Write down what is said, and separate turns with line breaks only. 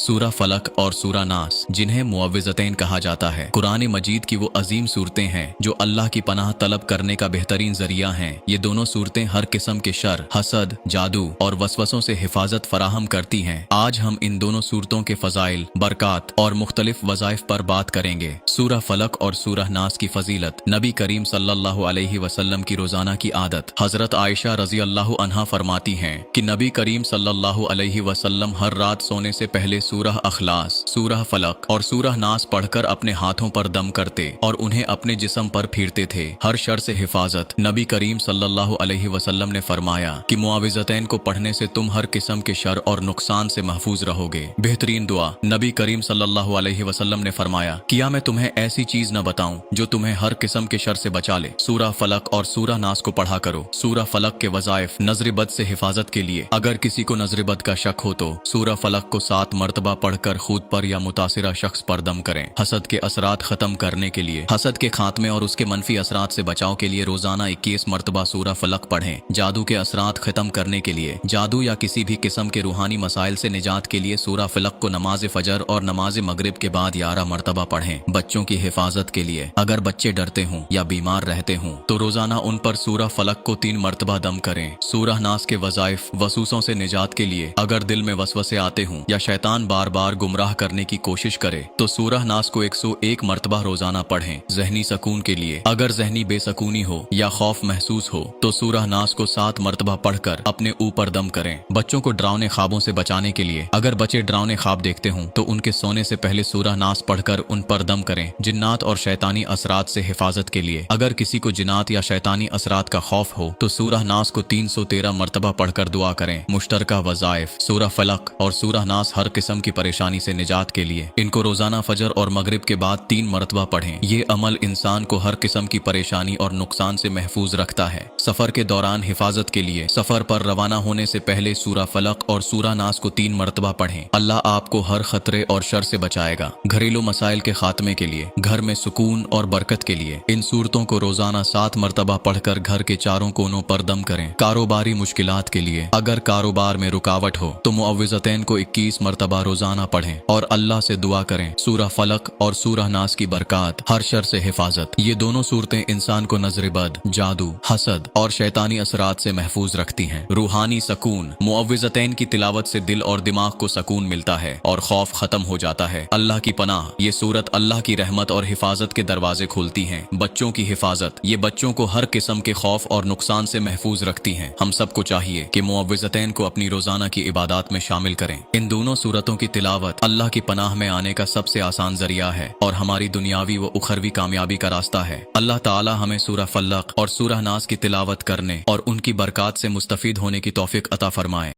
सूरह फलक और सूरह नास, जिन्हें मुअव्विज़तैन कहा जाता है, कुरान मजीद की वो अजीम सूरतें हैं जो अल्लाह की पनाह तलब करने का बेहतरीन जरिया हैं। ये दोनों सूरतें हर किस्म के शर, हसद, जादू और वसवसों से हिफाजत फराहम करती हैं। आज हम इन दोनों सूरतों के फजाइल, बरकात और मुख्तलिफ वज़ाइफ पर बात करेंगे। सूरह फलक और सूरह नास की फजीलत। नबी करीम सल्लल्लाहु अलैहि वसल्लम की रोजाना की आदत। हजरत आयशा रजी अल्लाह अन्हा फरमाती हैं कि नबी करीम सल्लल्लाहु अलैहि वसल्लम हर रात सोने से पहले सूरह अखलास, सूरह फलक और सूरह नास पढ़कर अपने हाथों पर दम करते और उन्हें अपने जिस्म पर फिरते थे। हर शर से हिफाजत। नबी करीम सल्लल्लाहु अलैहि वसल्लम ने फरमाया कि मुआविज़तैन को पढ़ने से तुम हर किस्म के शर और नुकसान से महफूज रहोगे। बेहतरीन दुआ। नबी करीम सल्लल्लाहु अलैहि वसल्लम ने फरमाया, क्या मैं तुम्हें ऐसी चीज न बताऊं जो तुम्हें हर किस्म के शर से बचा ले? सूरह फलक और सूरह नास को पढ़ा करो। सूरह फलक के वज़ाइफ। नजर बद से हिफाजत के लिए, अगर किसी को नजर बद का शक हो तो सूरह फलक को 7 मरतबा पढ़कर खुद पर या मुतासिरा शख्स पर दम करें। हसद के असरात खत्म करने के लिए, हसद के खात्मे और उसके मनफी असरात से बचाव के लिए रोजाना 21 मरतबा सूरह फलक पढ़ें। जादू के असरात खत्म करने के लिए, जादू या किसी भी किस्म के रूहानी मसाइल से निजात के लिए सूरह फलक को नमाज फजर और नमाज मगरिब के बाद 11 मरतबा पढ़ें। बच्चों की हिफाजत के लिए, अगर बच्चे डरते हों या बीमार रहते हों तो रोजाना उन पर सूरह फलक को 3 मरतबा दम करें। सूरह नास के वज़ाइफ। वसूसों से निजात के लिए, अगर दिल में वसवसे आते हों या शैतान बार बार गुमराह करने की कोशिश करे तो सूरह नास को 101 मरतबा रोजाना पढ़ें। जहनी सकून के लिए, अगर जहनी बेसकूनी हो या खौफ महसूस हो तो सूरह नास को 7 मरतबा पढ़कर अपने ऊपर दम करें। बच्चों को डरावने ख्वाबों से बचाने के लिए, अगर बच्चे डरावने ख्वाब देखते हों तो उनके सोने से पहले सूरह नास पढ़कर उन पर दम करें। जिन्नात और शैतानी असरात से हिफाजत के लिए, अगर किसी को जिन्नात या शैतानी असरात का खौफ हो तो सूरह नास को 313 मरतबा पढ़कर दुआ करें। मुश्तरका वज़ाइफ। सूरह फलक और सूरह नास हर किस्म की परेशानी से निजात के लिए, इनको रोजाना फजर और मगरिब के बाद 3 मरतबा पढ़ें। ये अमल इंसान को हर किस्म की परेशानी और नुकसान से महफूज रखता है। सफर के दौरान हिफाजत के लिए, सफर पर रवाना होने से पहले सूरह फलक और सूरह नास को 3 मरतबा पढ़ें। अल्लाह आपको हर खतरे और शर से बचाएगा। घरेलू मसाइल के खात्मे के लिए, घर में सुकून और बरकत के लिए इन सूरतों को रोजाना 7 मरतबा पढ़कर घर के चारों कोनों पर दम करें। कारोबारी मुश्किलात के लिए, अगर कारोबार में रुकावट हो तो मुअव्विज़तैन को 21 मरतबा रोजाना पढ़ें और अल्लाह से दुआ करें। सूरह फलक और सूरह नास की बरकात, हर शर से हिफाजत। ये दोनों सूरतें इंसान को नजर बद, जादू, हसद और शैतानी असरात से महफूज रखती हैं। रूहानी सकून। मुअव्विज़तैन की तिलावत से दिल और दिमाग को सकून मिलता है और खौफ खत्म हो जाता है। अल्लाह की पनाह। ये सूरत अल्लाह की रहमत और हिफाजत के दरवाजे खोलती हैं। बच्चों की हिफाजत। ये बच्चों को हर किस्म के खौफ और नुकसान से महफूज रखती हैं। हम सबको चाहिए कि मुअव्विज़तैन को अपनी रोजाना की इबादत में शामिल करें। इन दोनों सूरतों की तिलावत अल्लाह की पनाह में आने का सबसे आसान जरिया है और हमारी दुनियावी व उखरवी कामयाबी का रास्ता है। अल्लाह ताला हमें सूरह फलक और सूरह नास की तिलावत करने और उनकी बरकात से मुस्तफीद होने की तौफीक अता फरमाए।